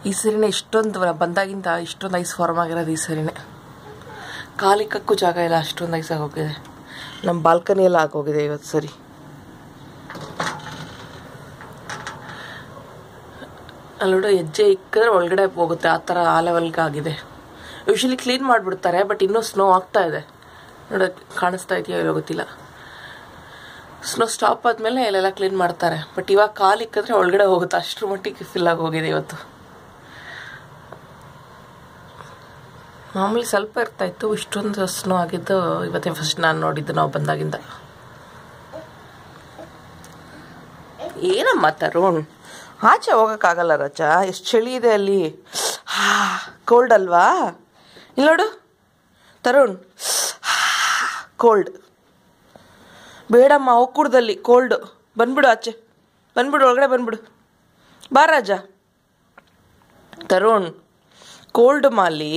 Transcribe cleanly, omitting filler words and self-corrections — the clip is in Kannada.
ಈ ಸರಿನೇ ಇಷ್ಟೊಂದು ಬಂದಾಗಿಂದ ಇಷ್ಟೊಂದು ಐಸ್ ಫಾರ್ಮ್ ಆಗಿರೋದು ಈ ಸರಿನೇ. ಕಾಲಿಕ್ಕಕ್ಕೂ ಜಾಗ ಇಲ್ಲ, ಅಷ್ಟೊಂದು ಐಸ್ ಆಗೋಗಿದೆ. ನಮ್ಮ ಬಾಲ್ಕನಿ ಎಲ್ಲ ಆಗೋಗಿದೆ ಇವತ್ತು ಸರಿ. ಅಲ್ಲೋಡ ಹೆಜ್ಜೆ ಇಕ್ಕಿದ್ರೆ ಒಳಗಡೆ ಹೋಗುತ್ತೆ, ಆ ಥರ ಆ ಲೆವೆಲ್ಗೆ ಆಗಿದೆ. ಯೂಶಲಿ ಕ್ಲೀನ್ ಮಾಡಿಬಿಡ್ತಾರೆ, ಬಟ್ ಇನ್ನೂ ಸ್ನೋ ಆಗ್ತಾ ಇದೆ. ನೋಡೋಕ್ಕೆ ಕಾಣಿಸ್ತಾ ಇದೆಯೋ ಇಲ್ಲೋ ಗೊತ್ತಿಲ್ಲ. ಸ್ನೋ ಸ್ಟಾಪ್ ಆದಮೇಲೆ ಇಲ್ಲೆಲ್ಲ ಕ್ಲೀನ್ ಮಾಡ್ತಾರೆ, ಬಟ್ ಇವಾಗ ಕಾಲು ಇಕ್ಕಿದ್ರೆ ಒಳಗಡೆ ಹೋಗುತ್ತೆ, ಅಷ್ಟರ ಮಟ್ಟಿಗೆ ಫಿಲ್ ಆಗಿ ಹೋಗಿದೆ ಇವತ್ತು. ಮಾಮೂಲಿ ಸ್ವಲ್ಪ ಇರ್ತಾಯಿತ್ತು, ಇಷ್ಟೊಂದು ಸ್ನೋ ಆಗಿದ್ದು ಇವತ್ತೇ ಫಸ್ಟ್ ನಾನು ನೋಡಿದ್ದು ನಾವು ಬಂದಾಗಿಂದ. ಏನಮ್ಮ ತರುಣ್, ಆಚೆ ಹೋಗೋಕ್ಕಾಗಲ್ಲ ರಜಾ, ಎಷ್ಟು ಚಳಿ ಇದೆ ಅಲ್ಲಿ. ಕೋಲ್ಡ್ ಅಲ್ವಾ? ಇಲ್ಲಿ ನೋಡು ತರುಣ್, ಕೋಲ್ಡ್ ಬೇಡಮ್ಮ, ಒಕ್ಕೂಡದಲ್ಲಿ ಕೋಲ್ಡು. ಬಂದ್ಬಿಡು ಆಚೆ, ಬಂದ್ಬಿಡು ಒಳಗಡೆ ಬಂದ್ಬಿಡು. ಬಾ ರಾಜ. ತರುಣ್ ಕೋಲ್ಡ್ ಮಾಲಿ.